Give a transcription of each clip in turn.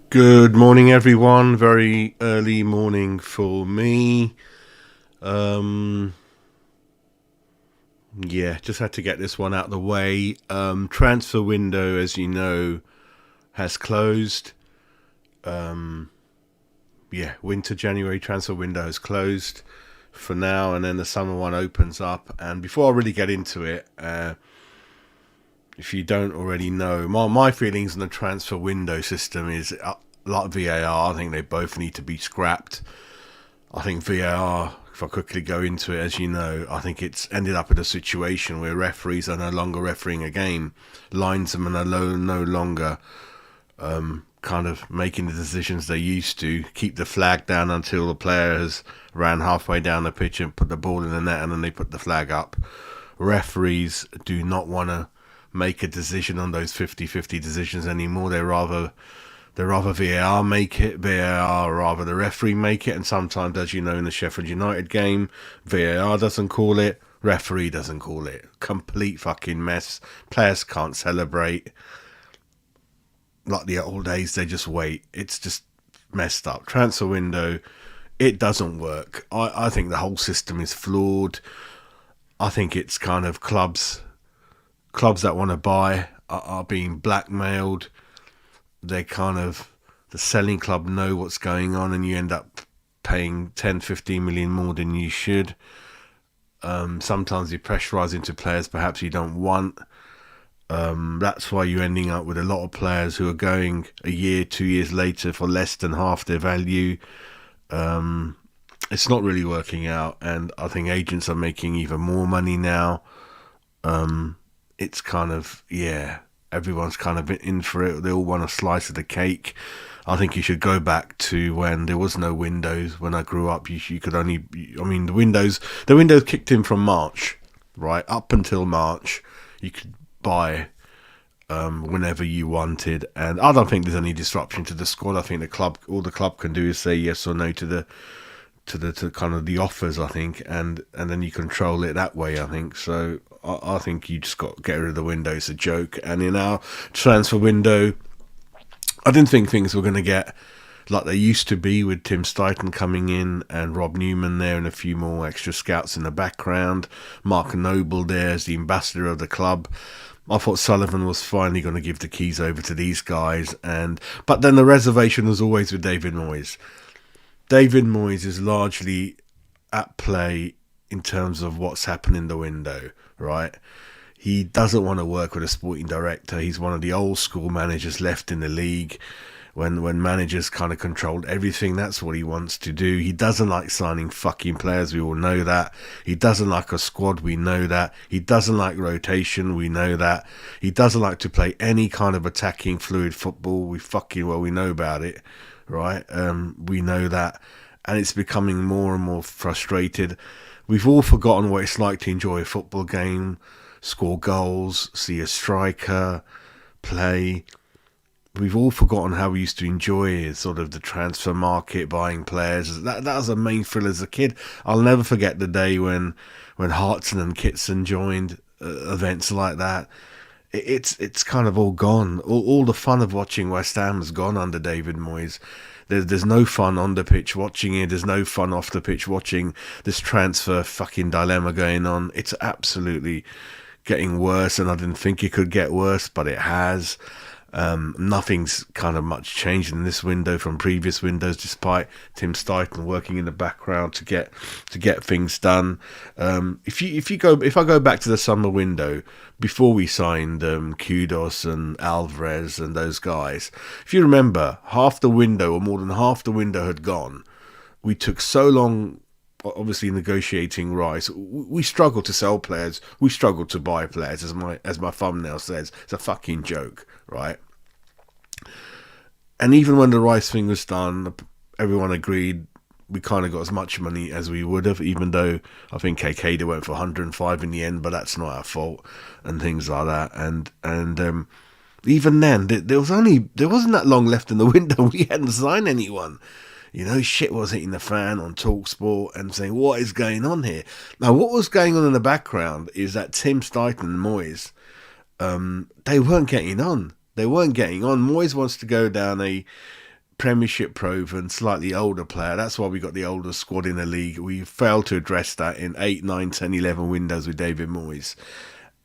Good morning, everyone. Very early morning for me. Um, yeah, just had to get this one out of the way. Transfer window, as you know, has closed. Yeah, winter January transfer window has closed for now, and then the summer one opens up. And before I really get into it, if you don't already know, my feelings on the transfer window system is like VAR. I think they both need to be scrapped. I think VAR, if I quickly go into it, as you know, I think it's ended up in a situation where referees are no longer refereeing a game. Linesmen are no longer kind of making the decisions they used to. Keep the flag down until the player has ran halfway down the pitch and put the ball in the net, and then they put the flag up. Referees do not want to make a decision on those 50-50 decisions anymore. They rather VAR make it, VAR rather the referee make it, and sometimes, as you know, in the Sheffield United game, VAR doesn't call it, referee doesn't call it. Complete fucking mess. Players can't celebrate like the old days. They just wait. It's just messed up. Transfer window, it doesn't work. I think the whole system is flawed. I think it's kind of clubs that want to buy are being blackmailed. They kind of, the selling club know what's going on, and you end up paying 10, 15 million more than you should. Sometimes you pressurise into players perhaps you don't want. That's why you're ending up with a lot of players who are going a year, 2 years later for less than half their value. It's not really working out, and I think agents are making even more money now. It's kind of, yeah, everyone's kind of in for it. They all want a slice of the cake. I think you should go back to when there was no windows. When I grew up, you could only, I mean, the windows kicked in from March, right? Up until March, you could buy whenever you wanted, and I don't think there's any disruption to the squad. I think all the club can do is say yes or no to kind of the offers, I think, and then you control it that way, I think. So I think you just got to get rid of the window. It's a joke. And in our transfer window, I didn't think things were going to get like they used to be, with Tim Stuyton coming in and Rob Newman there and a few more extra scouts in the background. Mark Noble there as the ambassador of the club. I thought Sullivan was finally going to give the keys over to these guys, but then the reservation was always with David Moyes. David Moyes is largely at play in terms of what's happened in the window, right? He doesn't want to work with a sporting director. He's one of the old school managers left in the league. When managers kind of controlled everything, that's what he wants to do. He doesn't like signing fucking players, we all know that. He doesn't like a squad, we know that. He doesn't like rotation, we know that. He doesn't like to play any kind of attacking fluid football. We know about it, right? We know that, and it's becoming more and more frustrated. We've all forgotten what it's like to enjoy a football game, score goals, see a striker play. We've all forgotten how we used to enjoy sort of the transfer market, buying players. That was a main thrill as a kid. I'll never forget the day when Hartson and Kitson joined events like that. It's kind of all gone. All the fun of watching West Ham has gone under David Moyes. There's no fun on the pitch watching it. There's no fun off the pitch watching this transfer fucking dilemma going on. It's absolutely getting worse, and I didn't think it could get worse, but it has. Nothing's kind of much changed in this window from previous windows, despite Tim Stuyton working in the background to get things done. If I go back to the summer window before we signed Kudos and Alvarez and those guys, if you remember, half the window or more than half the window had gone. We took so long, obviously negotiating rights. We struggled to sell players. We struggled to buy players, as my thumbnail says. It's a fucking joke, right? And even when the Rice thing was done, everyone agreed we kind of got as much money as we would have, even though I think KK went for 105 in the end, but that's not our fault, and things like that. And even then, there wasn't that long left in the window. We hadn't signed anyone. You know, shit was hitting the fan on TalkSport and saying, what is going on here? Now, what was going on in the background is that Tim Stuyton and Moyes, they weren't getting on. Moyes wants to go down a Premiership proven, slightly older player. That's why we got the oldest squad in the league. We failed to address that in 8, 9, 10, 11 windows with David Moyes.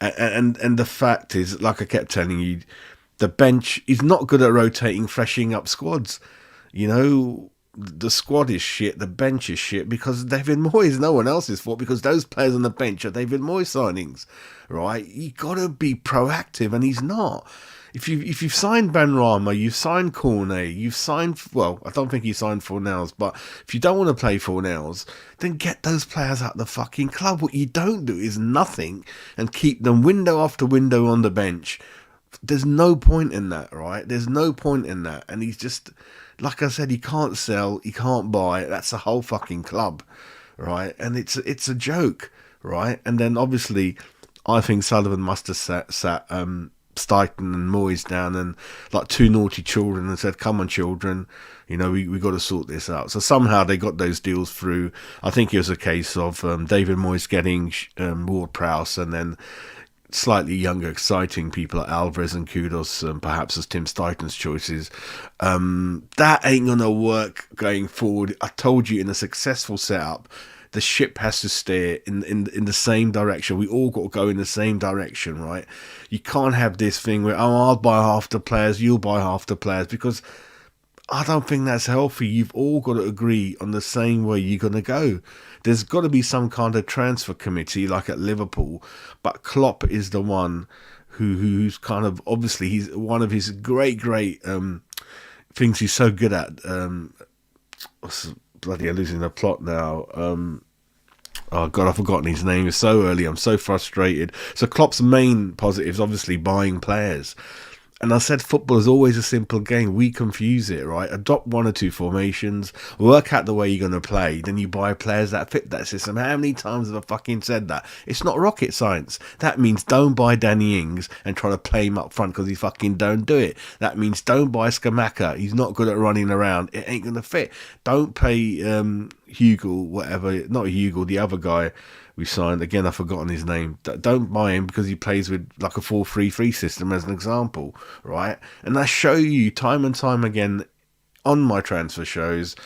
And the fact is, like I kept telling you, the bench is not good at rotating, freshening up squads. You know, the squad is shit, the bench is shit because David Moyes, no one else's fault, because those players on the bench are David Moyes signings, right? You got to be proactive, and he's not. If you've signed Benrahma, you've signed Cornet, you've signed, well, I don't think he signed Fornals, but if you don't want to play Fornals, then get those players out of the fucking club. What you don't do is nothing and keep them window after window on the bench. There's no point in that, right? There's no point in that. And he's just, like I said, he can't sell, he can't buy. That's the whole fucking club, right? And it's a joke, right? And then obviously, I think Sullivan must have sat Stuyton and Moyes down and like two naughty children and said, come on children, you know, we got to sort this out. So somehow they got those deals through. I think it was a case of David Moyes getting Ward-Prowse and then slightly younger exciting people like Alvarez and Kudos, perhaps as Tim Stuyton's choices. That ain't gonna work going forward. I told you, in a successful setup, the ship has to steer in the same direction. We all got to go in the same direction, right? You can't have this thing where, oh, I'll buy half the players, you'll buy half the players, because I don't think that's healthy. You've all got to agree on the same way you're going to go. There's got to be some kind of transfer committee like at Liverpool, but Klopp is the one who's kind of, obviously, he's one of his great things he's so good at. Bloody, I'm losing the plot now. Oh God, I've forgotten his name. It's so early. I'm so frustrated. So Klopp's main positive is obviously buying players. And I said football is always a simple game. We confuse it, right? Adopt one or two formations, work out the way you're going to play, then you buy players that fit that system. How many times have I fucking said that? It's not rocket science. That means don't buy Danny Ings and try to play him up front because he fucking don't do it. That means don't buy Skamaka. He's not good at running around. It ain't going to fit. Don't play Hugo, whatever. Not Hugo, the other guy we signed. Again, I've forgotten his name. Don't buy him because he plays with like a 4-3-3 system as an example, right? And I show you time and time again on my transfer shows,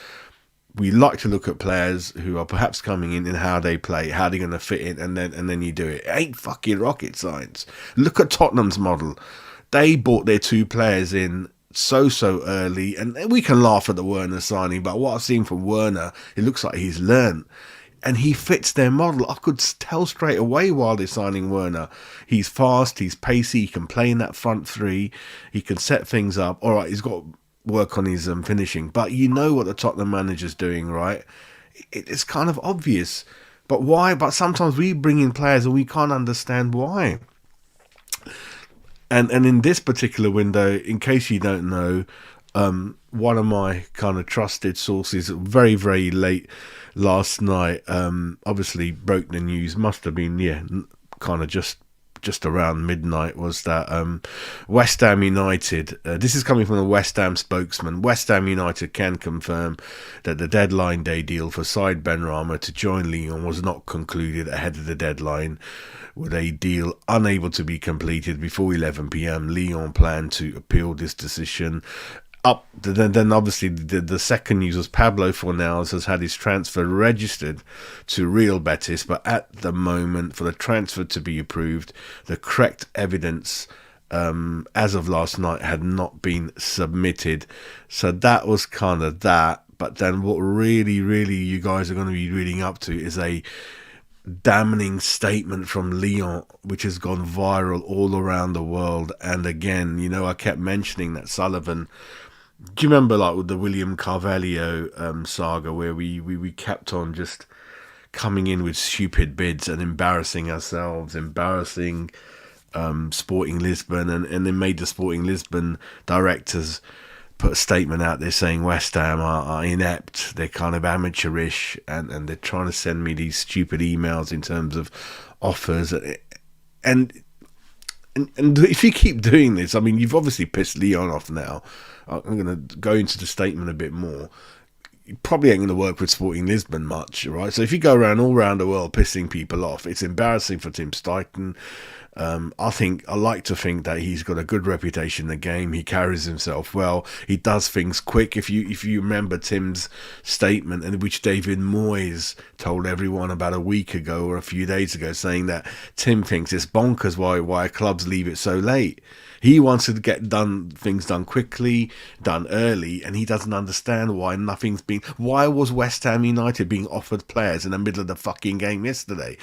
we like to look at players who are perhaps coming in and how they play, how they're going to fit in, and then you do it. It ain't fucking rocket science. Look at Tottenham's model. They bought their two players in so early, and we can laugh at the Werner signing, but what I've seen from Werner, it looks like he's learned. And he fits their model. I could tell straight away while they're signing Werner. He's fast, he's pacey, he can play in that front three, he can set things up. All right, he's got to work on his finishing. But you know what the Tottenham manager's doing, right? It's kind of obvious. But why? But sometimes we bring in players and we can't understand why. And in this particular window, in case you don't know, one of my kind of trusted sources, very, very late last night, obviously broke the news, must have been, kind of just around midnight, was that West Ham United, this is coming from a West Ham spokesman, West Ham United can confirm that the deadline day deal for Said Benrahma to join Lyon was not concluded ahead of the deadline, with a deal unable to be completed before 11 p.m. Lyon plan to appeal this decision. Then obviously the second news was Pablo Fornals has had his transfer registered to Real Betis, but at the moment, for the transfer to be approved, the correct evidence as of last night had not been submitted. So that was kind of that. But then what really you guys are going to be reading up to is a damning statement from Lyon, which has gone viral all around the world. And again, you know, I kept mentioning that Sullivan. Do you remember, like, with the William Carvalho saga, where we kept on just coming in with stupid bids and embarrassing ourselves, embarrassing Sporting Lisbon, and then made the Sporting Lisbon directors put a statement out there saying West Ham are inept, they're kind of amateurish, and they're trying to send me these stupid emails in terms of offers. And if you keep doing this, I mean, you've obviously pissed Lyon off now. I'm going to go into the statement a bit more. You probably ain't going to work with Sporting Lisbon much, right? So if you go around all around the world pissing people off, it's embarrassing for Tim Stuyton. I like to think that he's got a good reputation in the game. He carries himself well. He does things quick. If you remember Tim's statement, in which David Moyes told everyone about a week ago or a few days ago, saying that Tim thinks it's bonkers why clubs leave it so late. He wants to get things done quickly, done early, and he doesn't understand why nothing's been. Why was West Ham United being offered players in the middle of the fucking game yesterday?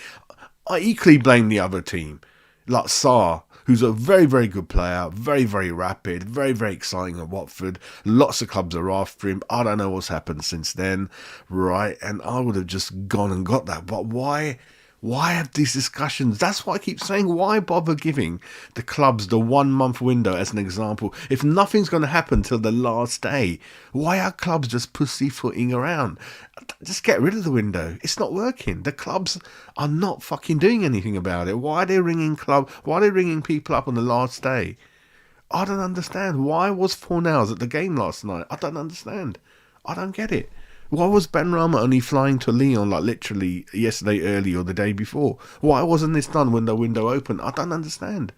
I equally blame the other team, like Sarr, who's a very, very good player, very, very rapid, very, very exciting at Watford. Lots of clubs are after him. I don't know what's happened since then, right? And I would have just gone and got that. But why? Why have these discussions? That's why I keep saying, why bother giving the clubs the 1 month window as an example? If nothing's going to happen till the last day, why are clubs just pussyfooting around? Just get rid of the window. It's not working. The clubs are not fucking doing anything about it. Why are they ringing people up on the last day? I don't understand. Why was Fornals at the game last night? I don't understand. I don't get it. Why was Benrahma only flying to Lyon like literally yesterday early or the day before? Why wasn't this done when the window opened? I don't understand.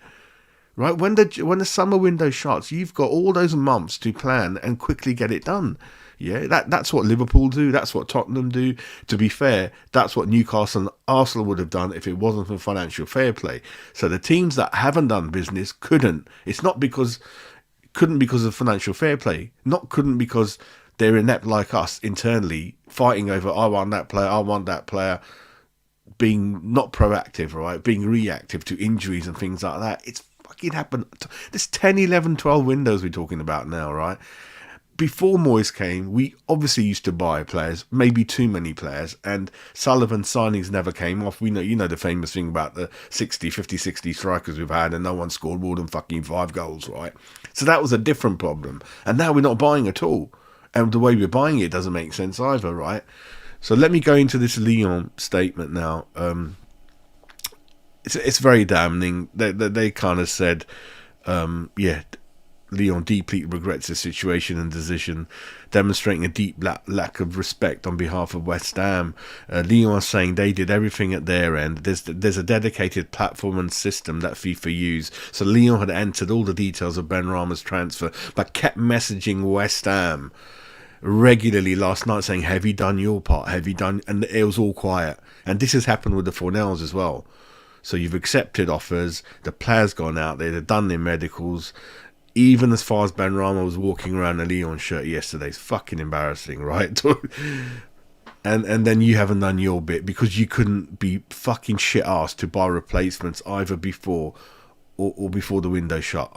Right? When the summer window shuts, you've got all those months to plan and quickly get it done. Yeah, that's what Liverpool do. That's what Tottenham do. To be fair, that's what Newcastle and Arsenal would have done if it wasn't for financial fair play. So the teams that haven't done business couldn't. It's not couldn't because of financial fair play. Couldn't because they're inept like us internally, fighting over, I want that player, being not proactive, right? Being reactive to injuries and things like that. It's fucking happened. There's 10, 11, 12 windows we're talking about now, right? Before Moyes came, we obviously used to buy players, maybe too many players, and Sullivan's signings never came off. You know the famous thing about the 50, 60 strikers we've had, and no one scored more than fucking 5 goals, right? So that was a different problem. And now we're not buying at all. And the way we're buying it doesn't make sense either, right? So let me go into this Lyon statement now. It's very damning. They kind of said, Lyon deeply regrets the situation and decision, demonstrating a deep lack of respect on behalf of West Ham. Lyon are saying they did everything at their end. There's a dedicated platform and system that FIFA use. So Lyon had entered all the details of Benrahma's transfer, but kept messaging West Ham regularly last night saying, have you done your part? Have you done? And it was all quiet. And this has happened with the Fornals as well. So you've accepted offers, the players gone out there, they've done their medicals. Even as far as Benrahma was walking around a Lyon shirt yesterday, it's fucking embarrassing, right? and then you haven't done your bit because you couldn't be fucking shit-arsed to buy replacements either before or before the window shut.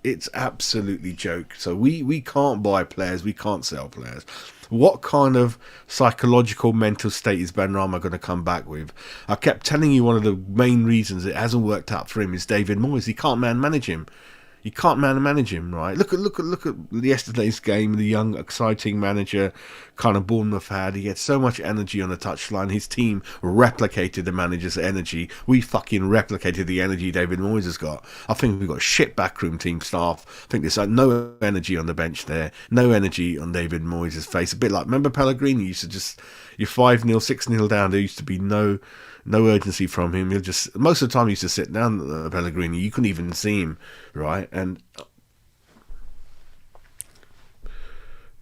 It's absolutely joke. So we can't buy players, we can't sell players. What kind of psychological mental state is Benrahma going to come back with? I kept telling you one of the main reasons it hasn't worked out for him is David Moyes. He can't manage him. You can't manage him, right? Look at yesterday's game. The young, exciting manager, kind of Bournemouth had. He had so much energy on the touchline. His team replicated the manager's energy. We fucking replicated the energy David Moyes has got. I think we've got shit backroom team staff. I think there's no energy on the bench there. No energy on David Moyes' face. A bit like, remember Pellegrini used to just, you're 5-0, 6-0 down. There used to be no urgency from him. He'll just, most of the time he used to sit down, Pellegrini. You couldn't even see him, right? And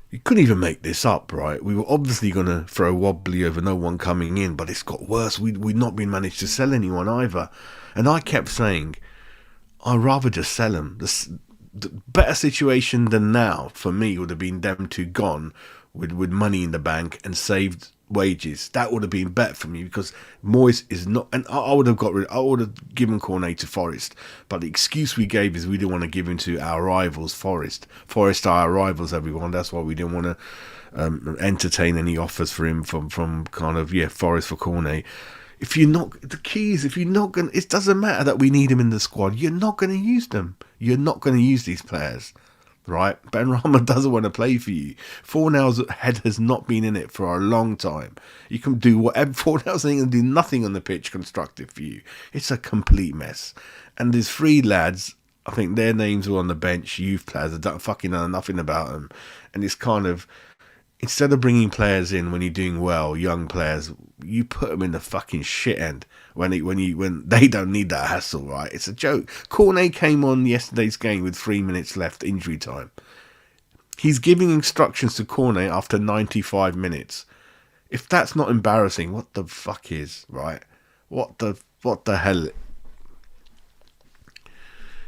you couldn't even make this up, right? We were obviously going to throw wobbly over no one coming in, but it's got worse. We'd not been managed to sell anyone either. And I kept saying, I'd rather just sell them. The better situation than now, for me, would have been them two gone with money in the bank and saved wages. That would have been better for me because Moyes is not, and I would have given Cornet to Forest, but the excuse we gave is we didn't want to give him to our rivals, Forest are our rivals, everyone. That's why we didn't want to entertain any offers for him from kind of Forest for Cornet. If you're not going, it doesn't matter that we need him in the squad. You're not going to use them. You're not going to use these players. Right, Benrahma doesn't want to play for you. Fornals' head has not been in it for a long time. You can do whatever. Fornals ain't going to do nothing on the pitch constructive for you. It's a complete mess. And there's 3 lads, I think their names were on the bench, youth players, that don't fucking know nothing about them. And it's kind of, Instead of bringing players in when you're doing well, young players, you put them in the fucking shit end when they don't need that hassle, right? It's a joke. Cornet came on yesterday's game with 3 minutes left, injury time. He's giving instructions to Cornet after 95 minutes. If that's not embarrassing, what the fuck is, right? What the hell?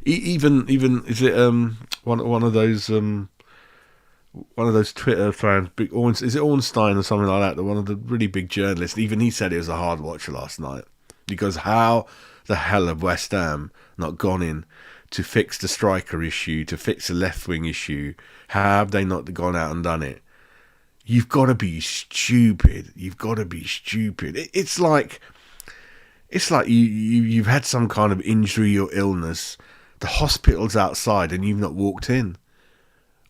Even is it one of those Twitter fans, is it Ornstein or something like that? One of the really big journalists. Even he said it was a hard watch last night, because how the hell have West Ham not gone in to fix the striker issue, to fix the left wing issue? How have they not gone out and done it? You've got to be stupid. You've got to be stupid. It's like you've had some kind of injury or illness. The hospital's outside and you've not walked in.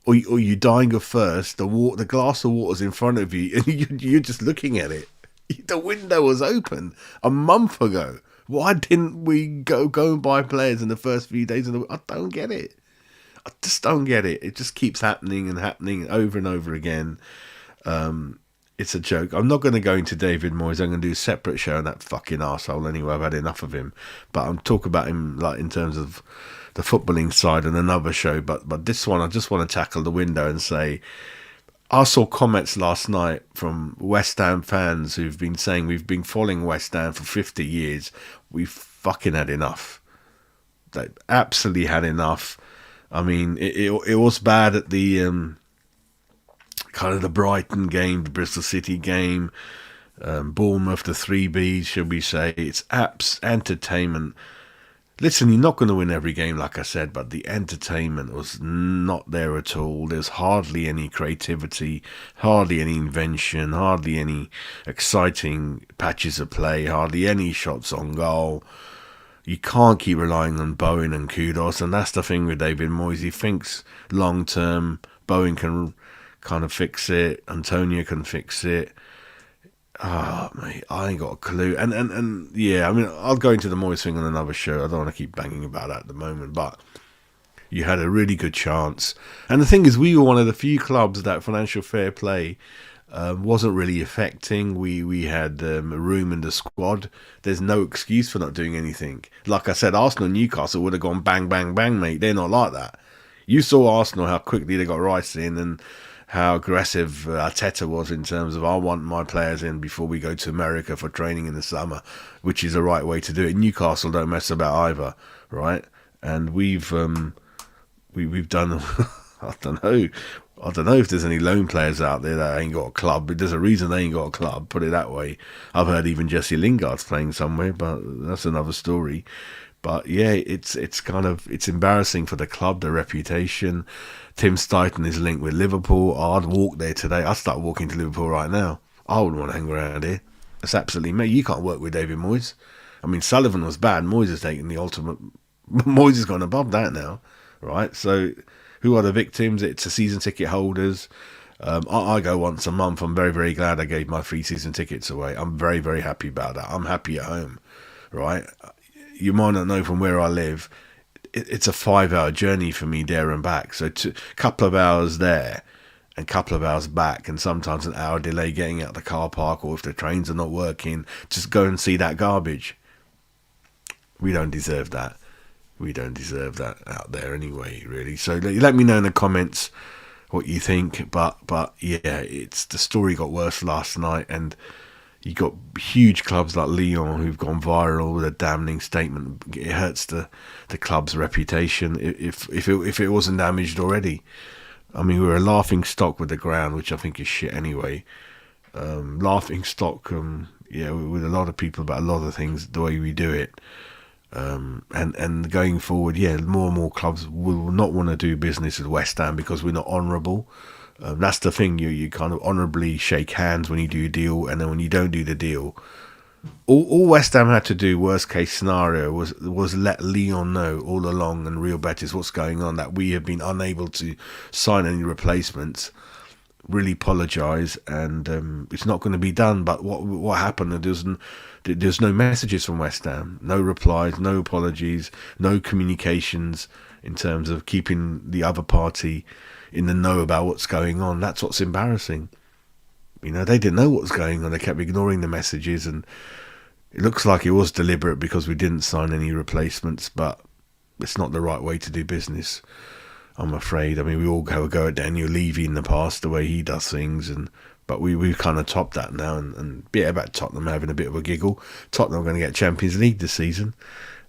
Or you're dying of thirst, the glass of water's in front of you, and you're just looking at it. The window was open a month ago. Why didn't we go and buy players in the first few days of the week? I don't get it. I just don't get it. It just keeps happening and happening over and over again. It's a joke. I'm not going to go into David Moyes. I'm going to do a separate show on that fucking arsehole anyway. I've had enough of him. But I'm talking about him like in terms of the footballing side and another show. But this one, I just want to tackle the window and say, I saw comments last night from West Ham fans who've been saying we've been following West Ham for 50 years. We've fucking had enough. They absolutely had enough. I mean, it was bad at the kind of the Brighton game, the Bristol City game, Bournemouth, the 3Bs, should we say. It's entertainment. Listen, you're not going to win every game, like I said, but the entertainment was not there at all. There's hardly any creativity, hardly any invention, hardly any exciting patches of play, hardly any shots on goal. You can't keep relying on Bowen and Kudos, and that's the thing with David Moyes. He thinks long-term. Bowen can kind of fix it. Antonio can fix it. Oh, mate, I ain't got a clue. And yeah, I mean, I'll go into the Moyes thing on another show. I don't want to keep banging about that at the moment, but you had a really good chance. And the thing is, we were one of the few clubs that financial fair play wasn't really affecting. We had room in the squad. There's no excuse for not doing anything. Like I said, Arsenal and Newcastle would have gone bang, bang, bang, mate. They're not like that. You saw Arsenal, how quickly they got Rice in and how aggressive Arteta was in terms of, I want my players in before we go to America for training in the summer, which is the right way to do it. Newcastle don't mess about either, right? And we've done I don't know if there's any lone players out there that ain't got a club. There's a reason they ain't got a club, put it that way. I've heard even Jesse Lingard's playing somewhere, but that's another story. But yeah, it's embarrassing for the club, the reputation. Tim Stuyton is linked with Liverpool. I'd walk there today. I'd start walking to Liverpool right now. I wouldn't want to hang around here. That's absolutely me. You can't work with David Moyes. I mean, Sullivan was bad. Moyes has taken the ultimate. Moyes has gone above that now, right? So who are the victims? It's the season ticket holders. I go once a month. I'm very, very glad I gave my free season tickets away. I'm very, very happy about that. I'm happy at home, right? You might not know from where I live, it's a 5-hour journey for me there and back. So a couple of hours there and a couple of hours back, and sometimes an hour delay getting out the car park, or if the trains are not working, just go and see that garbage. We don't deserve that. We don't deserve that out there anyway, really. So let me know in the comments what you think. But yeah, the story got worse last night, and you got huge clubs like Lyon who've gone viral with a damning statement. It hurts the club's reputation if it wasn't damaged already. I mean, we're a laughing stock with the ground, which I think is shit anyway. Laughing stock, with a lot of people about a lot of things, the way we do it. And going forward, more and more clubs will not want to do business with West Ham because we're not honourable. That's the thing. You kind of honourably shake hands when you do a deal, and then when you don't do the deal, all West Ham had to do, worst case scenario, was let Lyon know all along and Real Betis what's going on, that we have been unable to sign any replacements. Really apologise, and it's not going to be done. But what happened? There's no messages from West Ham, no replies, no apologies, no communications in terms of keeping the other party in the know about what's going on. That's what's embarrassing. They didn't know what was going on. They kept ignoring the messages, and it looks like it was deliberate because we didn't sign any replacements, but it's not the right way to do business, I'm afraid. I mean, we all have a go at Daniel Levy in the past, the way he does things, but we've kind of topped that now, and yeah, about Tottenham having a bit of a giggle. Tottenham are going to get Champions League this season.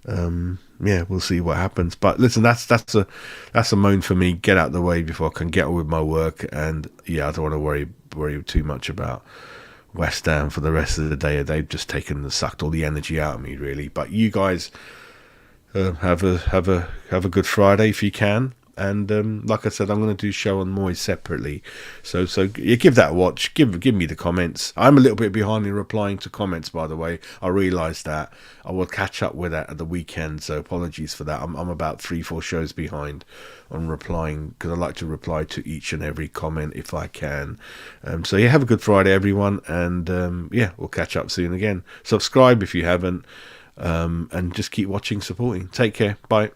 Yeah, we'll see what happens. But listen, that's a moan for me. Get out of the way before I can get on with my work. And yeah, I don't want to worry too much about West Ham for the rest of the day. They've just sucked all the energy out of me, really. But you guys have a good Friday if you can. And like I said, I'm going to do a show on Moyes separately. So yeah, give that a watch. Give me the comments. I'm a little bit behind in replying to comments, by the way. I realise that. I will catch up with that at the weekend. So apologies for that. I'm about 3-4 shows behind on replying, because I like to reply to each and every comment if I can. So yeah, have a good Friday, everyone. And yeah, we'll catch up soon again. Subscribe if you haven't. And just keep watching, supporting. Take care. Bye.